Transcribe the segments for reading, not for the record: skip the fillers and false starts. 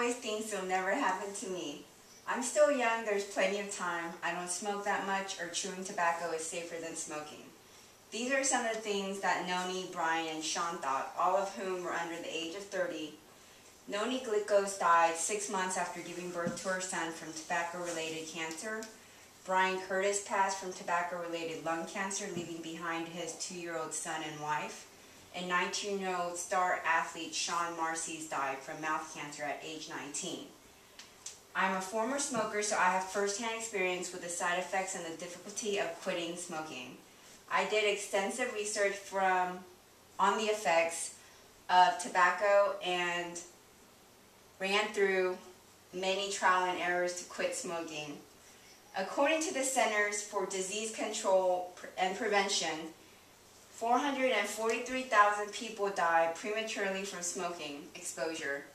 always thinks it'll never happen to me. I'm still young, there's plenty of time. I don't smoke that much, or chewing tobacco is safer than smoking. These are some of the things that Noni, Brian, and Sean thought, all of whom were under the age of 30. Noni Glikos died 6 months after giving birth to her son from tobacco-related cancer. Brian Curtis passed from tobacco-related lung cancer, leaving behind his 2-year-old son and wife. And 19-year-old star athlete Sean Marcy's died from mouth cancer at age 19. I'm a former smoker, so I have first-hand experience with the side effects and the difficulty of quitting smoking. I did extensive research on the effects of tobacco and ran through many trial and errors to quit smoking. According to the Centers for Disease Control and Prevention, 443,000 people died prematurely from smoking exposure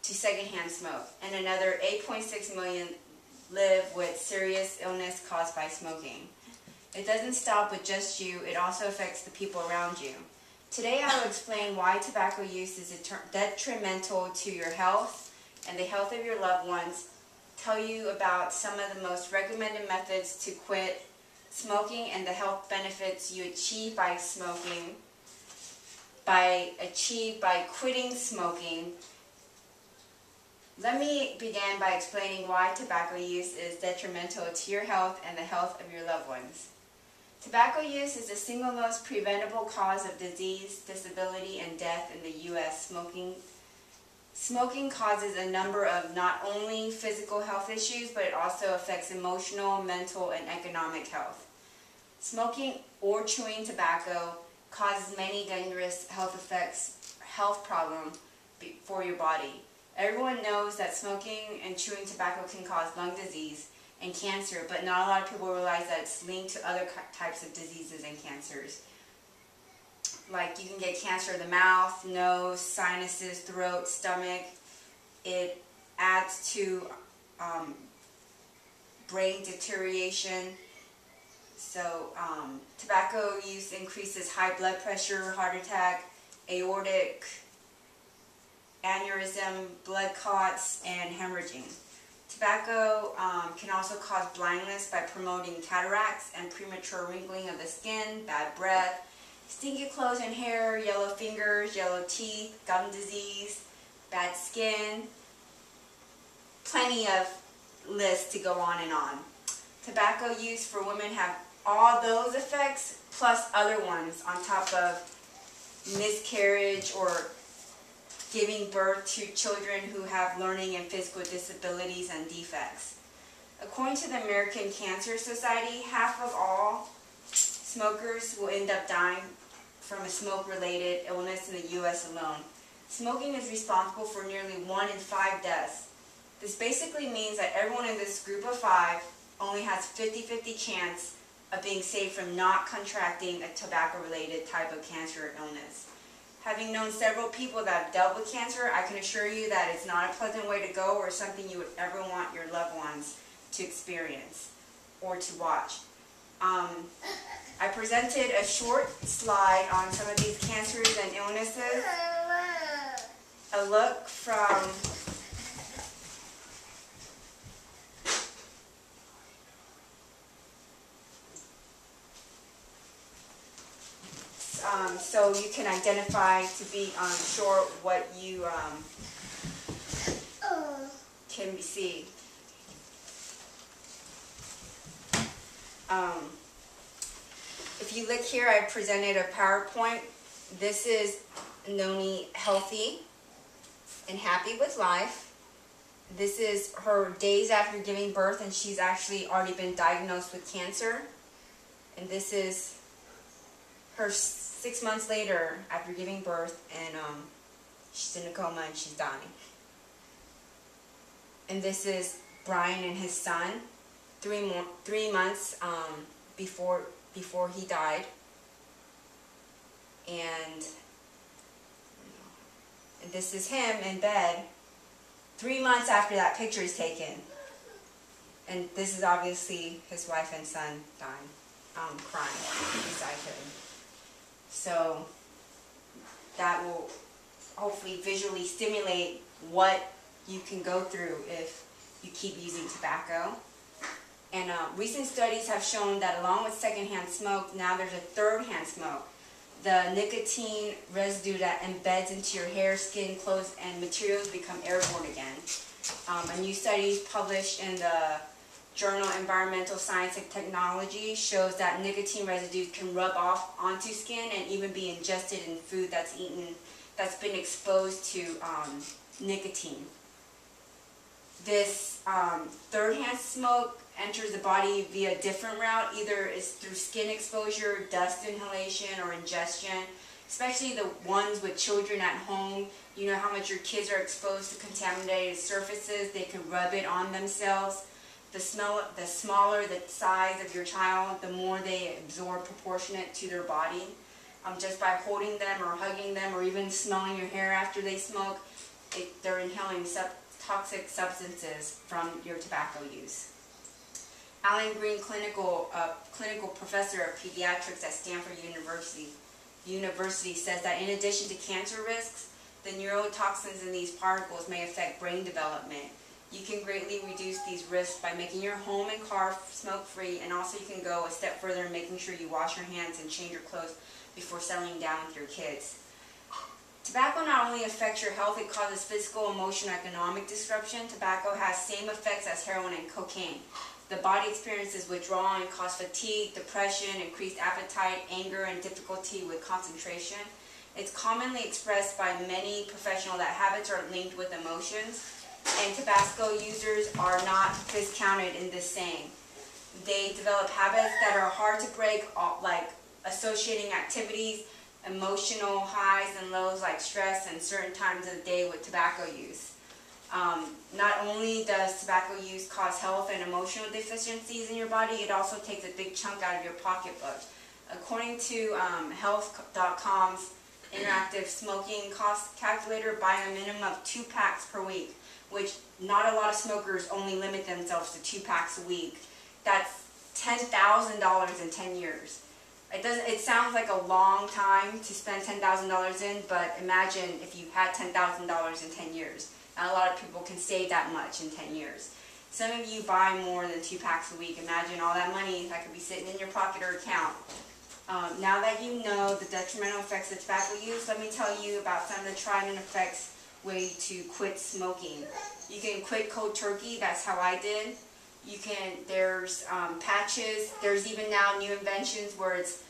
to secondhand smoke, and another 8.6 million live with serious illness caused by smoking. It doesn't stop with just you, it also affects the people around you. Today I will explain why tobacco use is detrimental to your health and the health of your loved ones, tell you about some of the most recommended methods to quit smoking and the health benefits you achieve by quitting smoking. Let me begin by explaining why tobacco use is detrimental to your health and the health of your loved ones. Tobacco use is the single most preventable cause of disease, disability, and death in the U.S. Smoking causes a number of not only physical health issues, but it also affects emotional, mental, and economic health. Smoking or chewing tobacco causes many dangerous health problems for your body. Everyone knows that smoking and chewing tobacco can cause lung disease and cancer, but not a lot of people realize that it's linked to other types of diseases and cancers. Like you can get cancer of the mouth, nose, sinuses, throat, stomach. It adds to brain deterioration. So tobacco use increases high blood pressure, heart attack, aortic aneurysm, blood clots, and hemorrhaging. Tobacco can also cause blindness by promoting cataracts and premature wrinkling of the skin, bad breath, stinky clothes and hair, yellow fingers, yellow teeth, gum disease, bad skin. Plenty of lists to go on and on. Tobacco use for women have all those effects plus other ones on top of miscarriage or giving birth to children who have learning and physical disabilities and defects. According to the American Cancer Society, half of all smokers will end up dying from a smoke-related illness in the U.S. alone. Smoking is responsible for nearly 1 in 5 deaths. This basically means that everyone in this group of 5 only has 50-50 chance of being saved from not contracting a tobacco-related type of cancer or illness. Having known several people that have dealt with cancer, I can assure you that it's not a pleasant way to go or something you would ever want your loved ones to experience or to watch. I presented a short slide on some of these cancers and illnesses. A look from so you can identify to be sure what you can see. If you look here, I presented a PowerPoint. This is Noni healthy and happy with life. This is her days after giving birth, and she's actually already been diagnosed with cancer. And this is her 6 months later after giving birth, and she's in a coma and she's dying. And this is Brian and his son, 3 months before he died. And this is him in bed 3 months after that picture is taken. And this is obviously his wife and son dying, crying beside him. So that will hopefully visually stimulate what you can go through if you keep using tobacco. And recent studies have shown that along with secondhand smoke, now there's a third-hand smoke. The nicotine residue that embeds into your hair, skin, clothes, and materials become airborne again. A new study published in the journal Environmental Science and Technology shows that nicotine residue can rub off onto skin and even be ingested in food that's been exposed to nicotine. This third-hand smoke enters the body via a different route. Either it's through skin exposure, dust inhalation, or ingestion. Especially the ones with children at home, you know how much your kids are exposed to contaminated surfaces. They can rub it on themselves. The smaller the size of your child, the more they absorb proportionate to their body. Just by holding them or hugging them or even smelling your hair after they smoke, they're inhaling toxic substances from your tobacco use. Alan Green, clinical professor of pediatrics at Stanford University says that in addition to cancer risks, the neurotoxins in these particles may affect brain development. You can greatly reduce these risks by making your home and car smoke-free, and also you can go a step further in making sure you wash your hands and change your clothes before settling down with your kids. Tobacco not only affects your health, it causes physical, emotional, economic disruption. Tobacco has same effects as heroin and cocaine. The body experiences withdrawal and causes fatigue, depression, increased appetite, anger, and difficulty with concentration. It's commonly expressed by many professionals that habits are linked with emotions, and tobacco users are not discounted in this saying. They develop habits that are hard to break, like associating activities, emotional highs and lows like stress, and certain times of the day with tobacco use. Not only does tobacco use cause health and emotional deficiencies in your body, it also takes a big chunk out of your pocketbook. According to health.com's interactive smoking cost calculator, buying a minimum of 2 packs per week, which not a lot of smokers only limit themselves to 2 packs a week. That's $10,000 in 10 years. It sounds like a long time to spend $10,000 in, but imagine if you had $10,000 in 10 years. Not a lot of people can save that much in 10 years. Some of you buy more than 2 packs a week. Imagine all that money that could be sitting in your pocket or account. Now that you know the detrimental effects of tobacco use, let me tell you about some of the tried and effective way to quit smoking. You can quit cold turkey. That's how I did. There's patches. There's even now new inventions where it's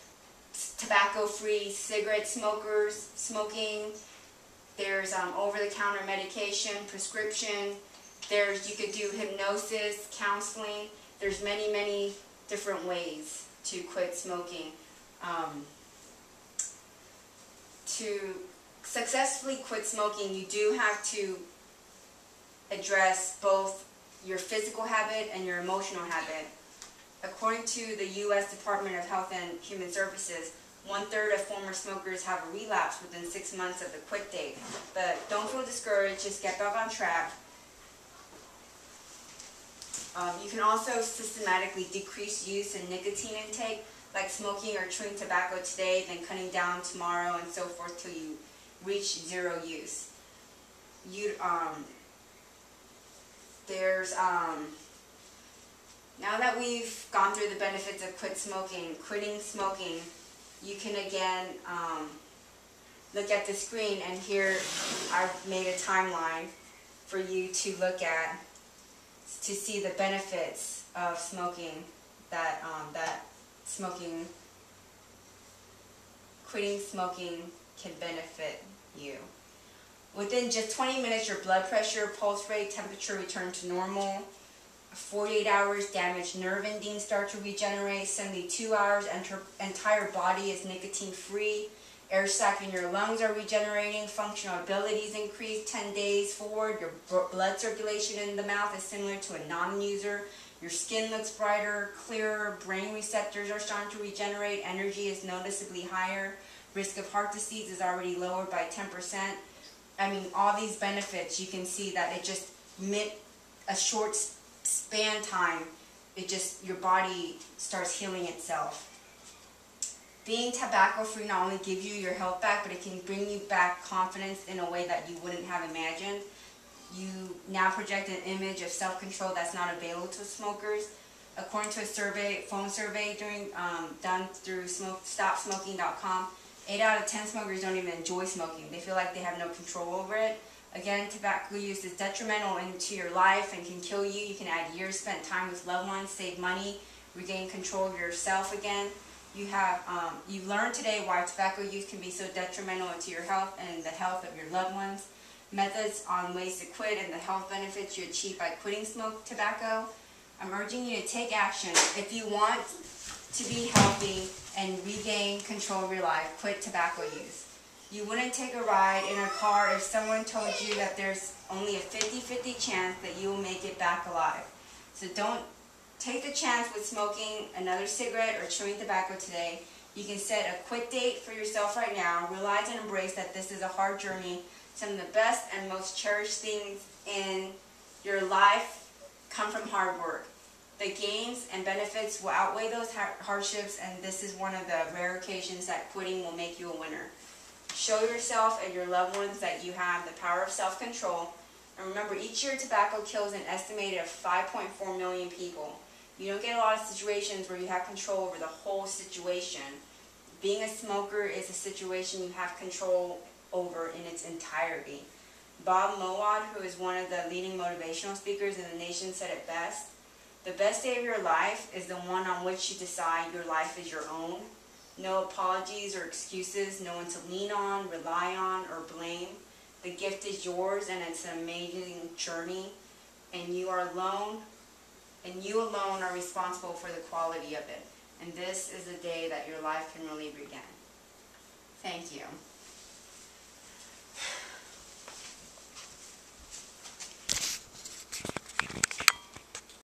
tobacco-free cigarette smokers smoking. There's over-the-counter medication, prescription. You could do hypnosis, counseling. There's many, many different ways to quit smoking. To successfully quit smoking, you do have to address both your physical habit and your emotional habit. According to the U.S. Department of Health and Human Services, 1/3 of former smokers have a relapse within 6 months of the quit date. But don't feel discouraged, just get back on track. You can also systematically decrease use and nicotine intake, like smoking or chewing tobacco today, then cutting down tomorrow, and so forth till you reach zero use. Now that we've gone through the benefits of quitting smoking, you can again look at the screen, and here I've made a timeline for you to look at to see the benefits of smoking, quitting smoking can benefit you. Within just 20 minutes, your blood pressure, pulse rate, temperature return to normal. 48 hours, damaged nerve endings start to regenerate. 72 hours, entire body is nicotine-free. Air sac in your lungs are regenerating. Functional abilities increase. 10 days forward, your blood circulation in the mouth is similar to a non-user. Your skin looks brighter, clearer. Brain receptors are starting to regenerate. Energy is noticeably higher. Risk of heart disease is already lowered by 10%. I mean, all these benefits, you can see that it just a short span time, your body starts healing itself. Being tobacco free not only gives you your health back, but it can bring you back confidence in a way that you wouldn't have imagined. You now project an image of self-control that's not available to smokers. According to a phone survey done through StopSmoking.com, 8 out of 10 smokers don't even enjoy smoking. They feel like they have no control over it. Again, tobacco use is detrimental into your life and can kill you. You can add years spent time with loved ones, save money, regain control of yourself again. You learned today why tobacco use can be so detrimental to your health and the health of your loved ones, methods on ways to quit, and the health benefits you achieve by quitting tobacco. I'm urging you to take action. If you want to be healthy and regain control of your life, quit tobacco use. You wouldn't take a ride in a car if someone told you that there's only a 50-50 chance that you will make it back alive. So don't take the chance with smoking another cigarette or chewing tobacco today. You can set a quit date for yourself right now. Realize and embrace that this is a hard journey. Some of the best and most cherished things in your life come from hard work. The gains and benefits will outweigh those hardships, and this is one of the rare occasions that quitting will make you a winner. Show yourself and your loved ones that you have the power of self-control. And remember, each year tobacco kills an estimated of 5.4 million people. You don't get a lot of situations where you have control over the whole situation. Being a smoker is a situation you have control over in its entirety. Bob Mowad, who is one of the leading motivational speakers in the nation, said it best. The best day of your life is the one on which you decide your life is your own. No apologies or excuses, no one to lean on, rely on, or blame. The gift is yours, and it's an amazing journey, and you alone are responsible for the quality of it. And this is the day that your life can really begin. Thank you.